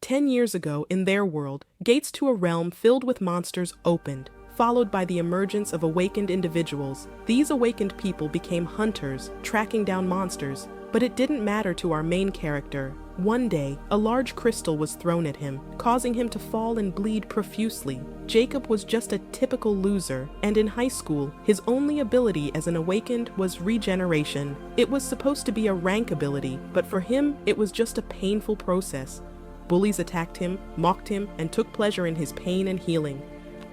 10 years ago, in their world, gates to a realm filled with monsters opened, followed by the emergence of awakened individuals. These awakened people became hunters, tracking down monsters. But it didn't matter to our main character. One day, a large crystal was thrown at him, causing him to fall and bleed profusely. Jacob was just a typical loser, and in high school, his only ability as an awakened was regeneration. It was supposed to be a rank ability, but for him, it was just a painful process. Bullies attacked him, mocked him, and took pleasure in his pain and healing.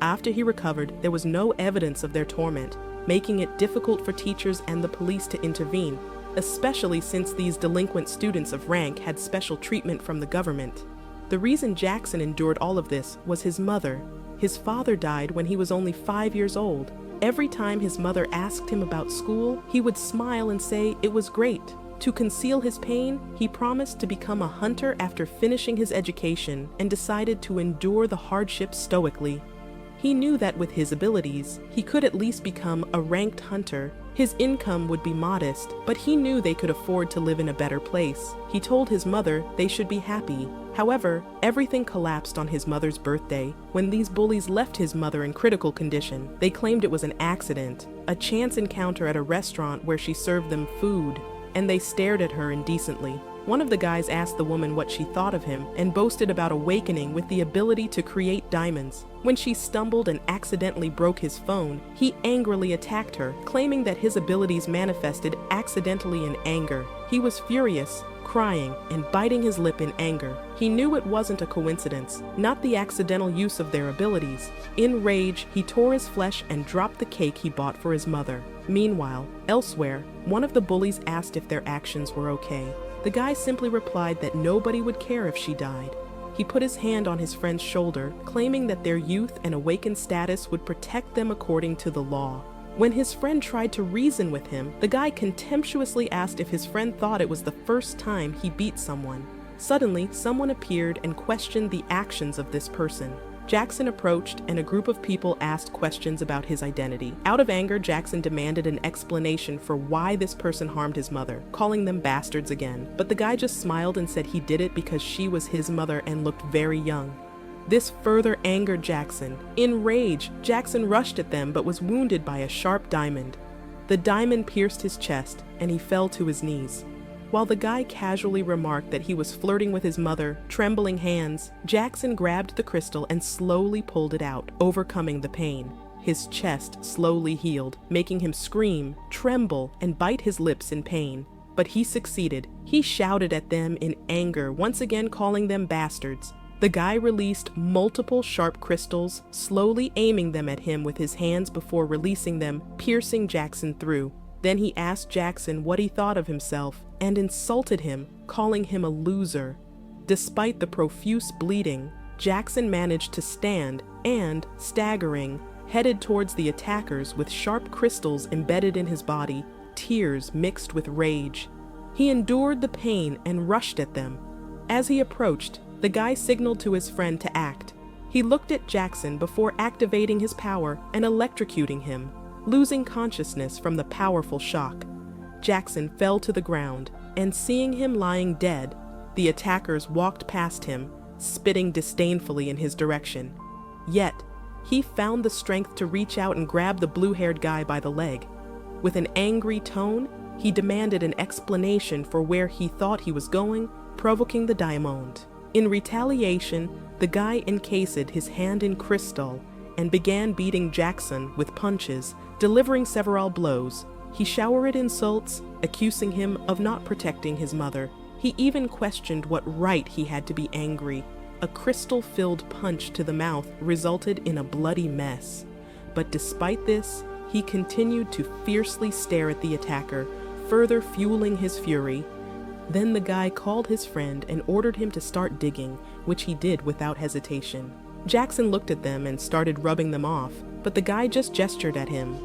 After he recovered, there was no evidence of their torment, making it difficult for teachers and the police to intervene, especially since these delinquent students of rank had special treatment from the government. The reason Jackson endured all of this was his mother. His father died when he was only 5 years old. Every time his mother asked him about school, he would smile and say it was great. To conceal his pain, he promised to become a hunter after finishing his education and decided to endure the hardships stoically. He knew that with his abilities, he could at least become a ranked hunter. His income would be modest, but he knew they could afford to live in a better place. He told his mother they should be happy. However, everything collapsed on his mother's birthday. When these bullies left his mother in critical condition, they claimed it was an accident, a chance encounter at a restaurant where she served them food, and they stared at her indecently. One of the guys asked the woman what she thought of him and boasted about awakening with the ability to create diamonds. When she stumbled and accidentally broke his phone, he angrily attacked her, claiming that his abilities manifested accidentally in anger. He was furious, crying, and biting his lip in anger. He knew it wasn't a coincidence, not the accidental use of their abilities. In rage, he tore his flesh and dropped the cake he bought for his mother. Meanwhile, elsewhere, one of the bullies asked if their actions were okay. The guy simply replied that nobody would care if she died. He put his hand on his friend's shoulder, claiming that their youth and awakened status would protect them according to the law. When his friend tried to reason with him, the guy contemptuously asked if his friend thought it was the first time he beat someone. Suddenly, someone appeared and questioned the actions of this person. Jackson approached, and a group of people asked questions about his identity. Out of anger, Jackson demanded an explanation for why this person harmed his mother, calling them bastards again. But the guy just smiled and said he did it because she was his mother and looked very young. This further angered Jackson. In rage, Jackson rushed at them but was wounded by a sharp diamond. The diamond pierced his chest, and he fell to his knees. While the guy casually remarked that he was flirting with his mother, trembling hands, Jackson grabbed the crystal and slowly pulled it out, overcoming the pain. His chest slowly healed, making him scream, tremble, and bite his lips in pain. But he succeeded. He shouted at them in anger, once again calling them bastards. The guy released multiple sharp crystals, slowly aiming them at him with his hands before releasing them, piercing Jackson through. Then he asked Jackson what he thought of himself and insulted him, calling him a loser. Despite the profuse bleeding, Jackson managed to stand and, staggering, headed towards the attackers with sharp crystals embedded in his body, tears mixed with rage. He endured the pain and rushed at them. As he approached, the guy signaled to his friend to act. He looked at Jackson before activating his power and electrocuting him, losing consciousness from the powerful shock. Jackson fell to the ground, and seeing him lying dead, the attackers walked past him, spitting disdainfully in his direction. Yet, he found the strength to reach out and grab the blue-haired guy by the leg. With an angry tone, he demanded an explanation for where he thought he was going, provoking the diamond. In retaliation, the guy encased his hand in crystal and began beating Jackson with punches, delivering several blows. He showered insults, accusing him of not protecting his mother. He even questioned what right he had to be angry. A crystal-filled punch to the mouth resulted in a bloody mess. But despite this, he continued to fiercely stare at the attacker, further fueling his fury. Then the guy called his friend and ordered him to start digging, which he did without hesitation. Jackson looked at them and started rubbing them off, but the guy just gestured at him.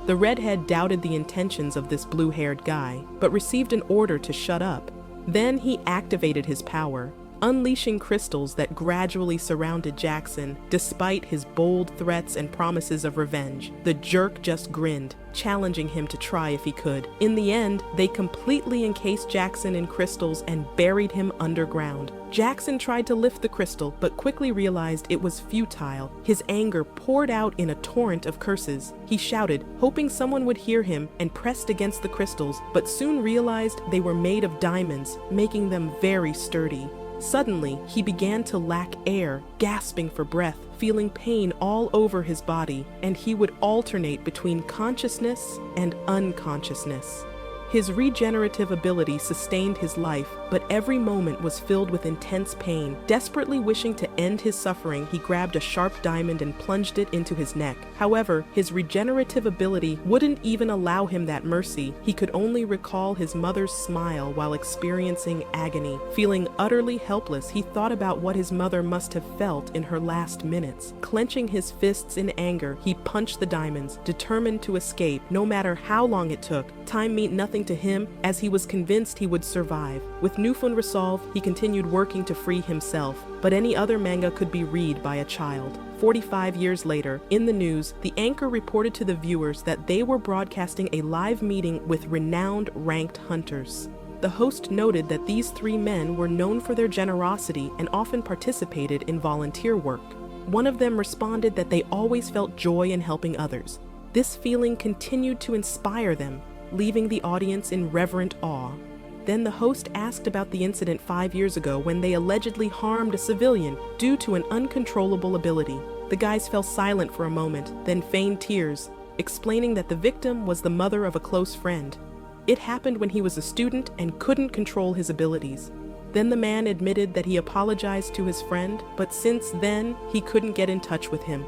The redhead doubted the intentions of this blue-haired guy, but received an order to shut up. Then he activated his power. unleashing crystals that gradually surrounded Jackson. Despite his bold threats and promises of revenge, the jerk just grinned, challenging him to try if he could. In the end, they completely encased Jackson in crystals and buried him underground. Jackson tried to lift the crystal, but quickly realized it was futile. His anger poured out in a torrent of curses. He shouted, hoping someone would hear him, and pressed against the crystals, but soon realized they were made of diamonds, making them very sturdy. Suddenly, he began to lack air, gasping for breath, feeling pain all over his body, and he would alternate between consciousness and unconsciousness. His regenerative ability sustained his life, but every moment was filled with intense pain. Desperately wishing to end his suffering, he grabbed a sharp diamond and plunged it into his neck. However, his regenerative ability wouldn't even allow him that mercy. He could only recall his mother's smile while experiencing agony. Feeling utterly helpless, he thought about what his mother must have felt in her last minutes. Clenching his fists in anger, he punched the diamonds, determined to escape no matter how long it took. Time meant nothing to him, as he was convinced he would survive. With newfound resolve, he continued working to free himself, but any other manga could be read by a child. 45 years later, in the news, the anchor reported to the viewers that they were broadcasting a live meeting with renowned ranked hunters. The host noted that these 3 men were known for their generosity and often participated in volunteer work. One of them responded that they always felt joy in helping others. This feeling continued to inspire them, leaving the audience in reverent awe. Then the host asked about the incident 5 years ago when they allegedly harmed a civilian due to an uncontrollable ability. The guys fell silent for a moment, then feigned tears, explaining that the victim was the mother of a close friend. It happened when he was a student and couldn't control his abilities. Then the man admitted that he apologized to his friend, but since then, he couldn't get in touch with him.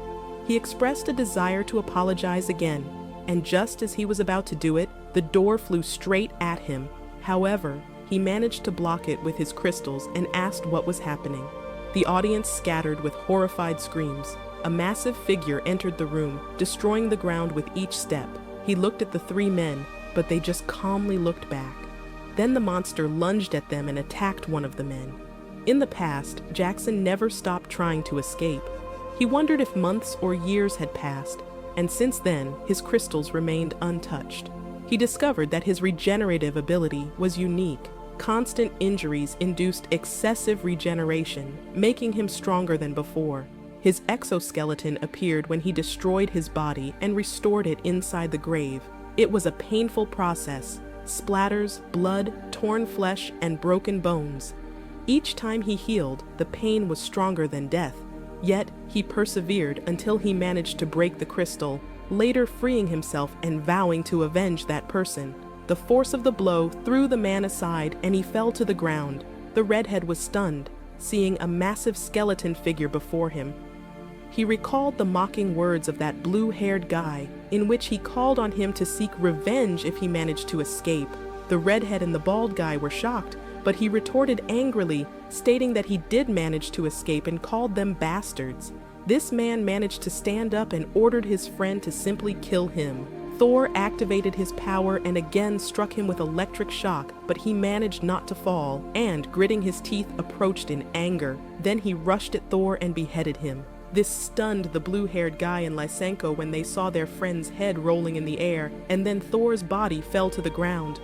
He expressed a desire to apologize again, and just as he was about to do it, the door flew straight at him. However, he managed to block it with his crystals and asked what was happening. The audience scattered with horrified screams. A massive figure entered the room, destroying the ground with each step. He looked at the 3 men, but they just calmly looked back. Then the monster lunged at them and attacked one of the men. In the past, Jackson never stopped trying to escape. He wondered if months or years had passed, and since then, his crystals remained untouched. He discovered that his regenerative ability was unique. Constant injuries induced excessive regeneration, making him stronger than before. His exoskeleton appeared when he destroyed his body and restored it inside the grave. It was a painful process: splatters, blood, torn flesh, and broken bones. Each time he healed, the pain was stronger than death. Yet, he persevered until he managed to break the crystal, later freeing himself and vowing to avenge that person. The force of the blow threw the man aside and he fell to the ground. The redhead was stunned, seeing a massive skeleton figure before him. He recalled the mocking words of that blue-haired guy, in which he called on him to seek revenge if he managed to escape. The redhead and the bald guy were shocked, but he retorted angrily, stating that he did manage to escape and called them bastards. This man managed to stand up and ordered his friend to simply kill him. Thor activated his power and again struck him with electric shock, but he managed not to fall, and, gritting his teeth, approached in anger. Then he rushed at Thor and beheaded him. This stunned the blue-haired guy and Lysenko when they saw their friend's head rolling in the air, and then Thor's body fell to the ground.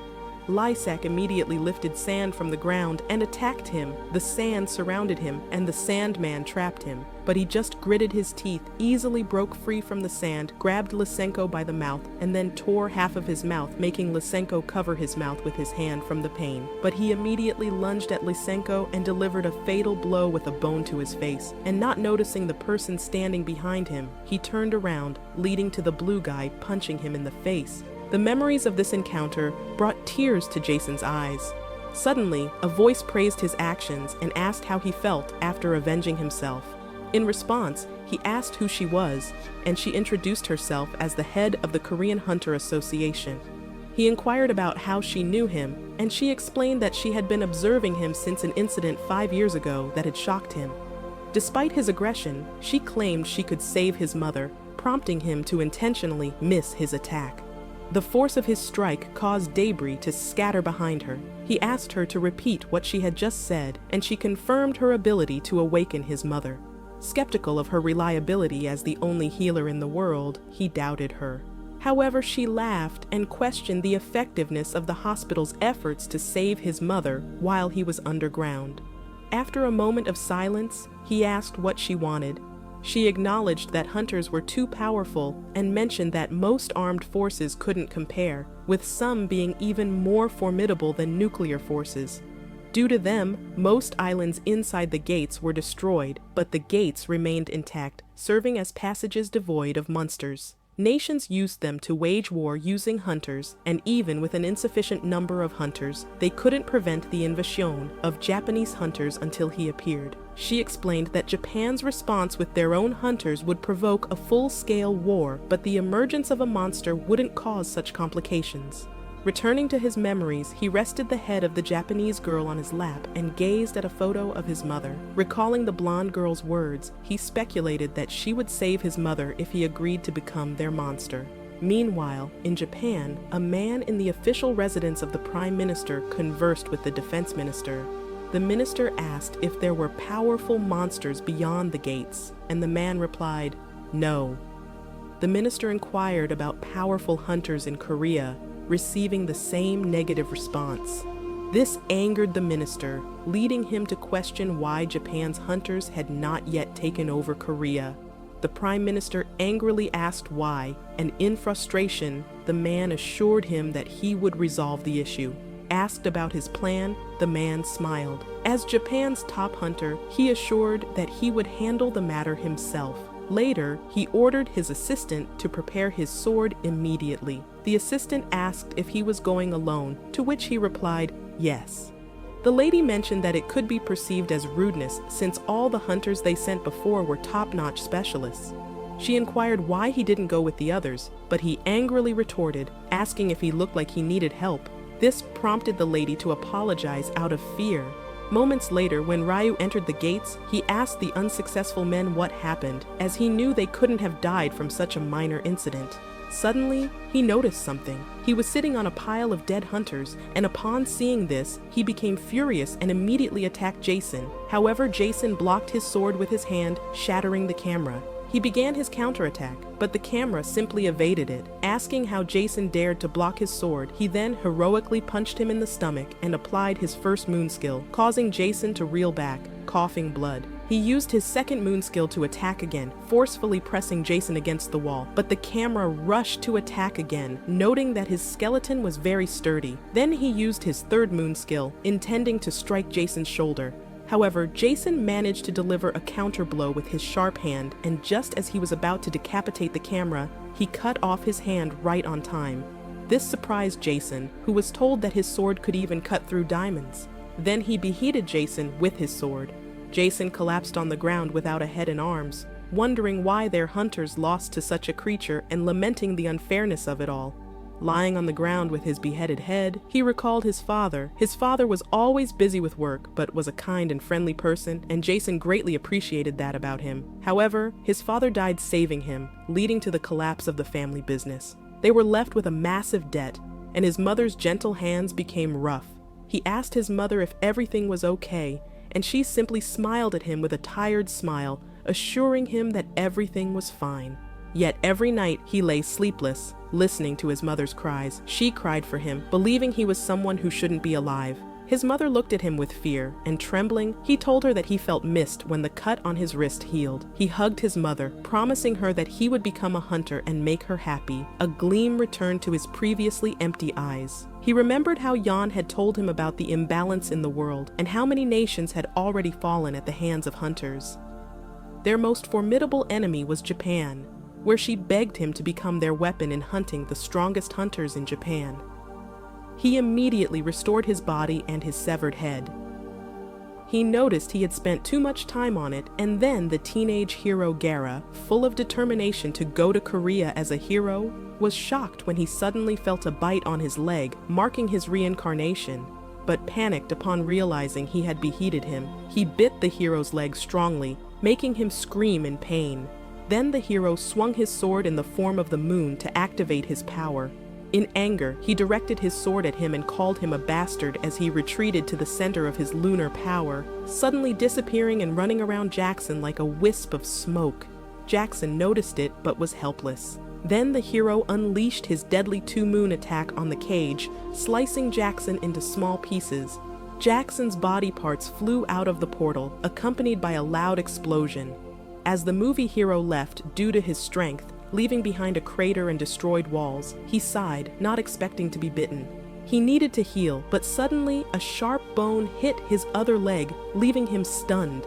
Lysak immediately lifted sand from the ground and attacked him. The sand surrounded him, and the Sandman trapped him. But he just gritted his teeth, easily broke free from the sand, grabbed Lysenko by the mouth, and then tore half of his mouth, making Lysenko cover his mouth with his hand from the pain. But he immediately lunged at Lysenko and delivered a fatal blow with a bone to his face. And not noticing the person standing behind him, he turned around, leading to the blue guy punching him in the face. The memories of this encounter brought tears to Jason's eyes. Suddenly, a voice praised his actions and asked how he felt after avenging himself. In response, he asked who she was, and she introduced herself as the head of the Korean Hunter Association. He inquired about how she knew him, and she explained that she had been observing him since an incident 5 years ago that had shocked him. Despite his aggression, she claimed she could save his mother, prompting him to intentionally miss his attack. The force of his strike caused debris to scatter behind her. He He asked her to repeat what she had just said, and she confirmed her ability to awaken his mother. Skeptical of her reliability as the only healer in the world, he doubted her. However, she laughed and questioned the effectiveness of the hospital's efforts to save his mother while he was underground. After a moment of silence, he asked what she wanted. She acknowledged that hunters were too powerful and mentioned that most armed forces couldn't compare, with some being even more formidable than nuclear forces. Due to them, most islands inside the gates were destroyed, but the gates remained intact, serving as passages devoid of monsters. Nations used them to wage war using hunters, and even with an insufficient number of hunters, they couldn't prevent the invasion of Japanese hunters until he appeared. She explained that Japan's response with their own hunters would provoke a full-scale war, but the emergence of a monster wouldn't cause such complications. Returning to his memories, he rested the head of the Japanese girl on his lap and gazed at a photo of his mother. Recalling the blonde girl's words, he speculated that she would save his mother if he agreed to become their monster. Meanwhile, in Japan, a man in the official residence of the Prime Minister conversed with the Defense Minister. The minister asked if there were powerful monsters beyond the gates, and the man replied, "No." The minister inquired about powerful hunters in Korea, receiving the same negative response. This angered the minister, leading him to question why Japan's hunters had not yet taken over Korea. The prime minister angrily asked why, and in frustration, the man assured him that he would resolve the issue. Asked about his plan, the man smiled. As Japan's top hunter, he assured that he would handle the matter himself. Later, he ordered his assistant to prepare his sword immediately. The assistant asked if he was going alone, to which he replied, yes. The lady mentioned that it could be perceived as rudeness since all the hunters they sent before were top-notch specialists. She inquired why he didn't go with the others, but he angrily retorted, asking if he looked like he needed help. This prompted the lady to apologize out of fear. Moments later, when Ryu entered the gates, he asked the unsuccessful men what happened, as he knew they couldn't have died from such a minor incident. Suddenly, he noticed something. He was sitting on a pile of dead hunters, and upon seeing this, he became furious and immediately attacked Jason. However, Jason blocked his sword with his hand, shattering the camera. He began his counterattack, but the camera simply evaded it. Asking how Jason dared to block his sword, he then heroically punched him in the stomach and applied his first moon skill, causing Jason to reel back, coughing blood. He used his second moon skill to attack again, forcefully pressing Jason against the wall, but the camera rushed to attack again, noting that his skeleton was very sturdy. Then he used his third moon skill, intending to strike Jason's shoulder. However, Jason managed to deliver a counterblow with his sharp hand, and just as he was about to decapitate the camera, he cut off his hand right on time. This surprised Jason, who was told that his sword could even cut through diamonds. Then he beheaded Jason with his sword. Jason collapsed on the ground without a head and arms, wondering why their hunters lost to such a creature and lamenting the unfairness of it all. Lying on the ground with his beheaded head, he recalled his father. His father was always busy with work, but was a kind and friendly person, and Jason greatly appreciated that about him. However, his father died saving him, leading to the collapse of the family business. They were left with a massive debt, and his mother's gentle hands became rough. He asked his mother if everything was okay, and she simply smiled at him with a tired smile, assuring him that everything was fine. Yet every night he lay sleepless, listening to his mother's cries. She cried for him, believing he was someone who shouldn't be alive. His mother looked at him with fear, and trembling, he told her that he felt missed when the cut on his wrist healed. He hugged his mother, promising her that he would become a hunter and make her happy. A gleam returned to his previously empty eyes. He remembered how Jan had told him about the imbalance in the world, and how many nations had already fallen at the hands of hunters. Their most formidable enemy was Japan, where she begged him to become their weapon in hunting the strongest hunters in Japan. He immediately restored his body and his severed head. He noticed he had spent too much time on it, and then the teenage hero Gara, full of determination to go to Korea as a hero, was shocked when he suddenly felt a bite on his leg, marking his reincarnation, but panicked upon realizing he had beheaded him. He bit the hero's leg strongly, making him scream in pain. Then the hero swung his sword in the form of the moon to activate his power. In anger, he directed his sword at him and called him a bastard as he retreated to the center of his lunar power, suddenly disappearing and running around Jackson like a wisp of smoke. Jackson noticed it but was helpless. Then the hero unleashed his deadly two-moon attack on the cage, slicing Jackson into small pieces. Jackson's body parts flew out of the portal, accompanied by a loud explosion. As the movie hero left due to his strength, leaving behind a crater and destroyed walls, he sighed, not expecting to be bitten. He needed to heal, but suddenly a sharp bone hit his other leg, leaving him stunned.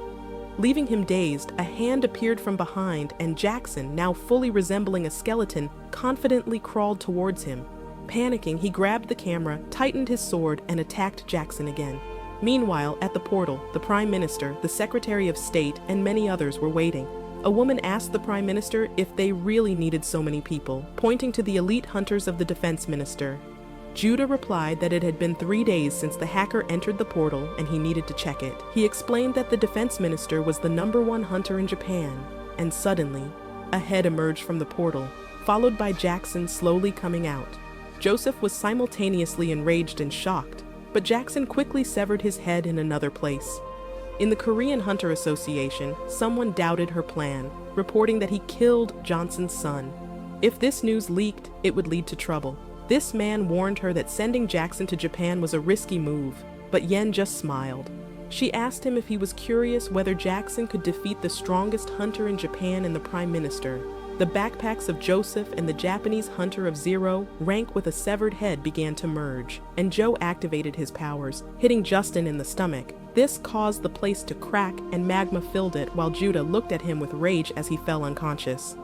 Leaving him dazed, a hand appeared from behind, and Jackson, now fully resembling a skeleton, confidently crawled towards him. Panicking, he grabbed the camera, tightened his sword, and attacked Jackson again. Meanwhile, at the portal, the Prime Minister, the Secretary of State, and many others were waiting. A woman asked the Prime Minister if they really needed so many people, pointing to the elite hunters of the Defense Minister. Judah replied that it had been 3 days since the hacker entered the portal and he needed to check it. He explained that the Defense Minister was the #1 hunter in Japan, and suddenly, a head emerged from the portal, followed by Jackson slowly coming out. Joseph was simultaneously enraged and shocked, but Jackson quickly severed his head in another place. In the Korean Hunter Association, someone doubted her plan, reporting that he killed Johnson's son. If this news leaked, it would lead to trouble. This man warned her that sending Jackson to Japan was a risky move, but Yen just smiled. She asked him if he was curious whether Jackson could defeat the strongest hunter in Japan and the Prime Minister. The backpacks of Joseph and the Japanese hunter of Zero, rank with a severed head, began to merge, and Joe activated his powers, hitting Justin in the stomach. This caused the place to crack and magma filled it while Judah looked at him with rage as he fell unconscious.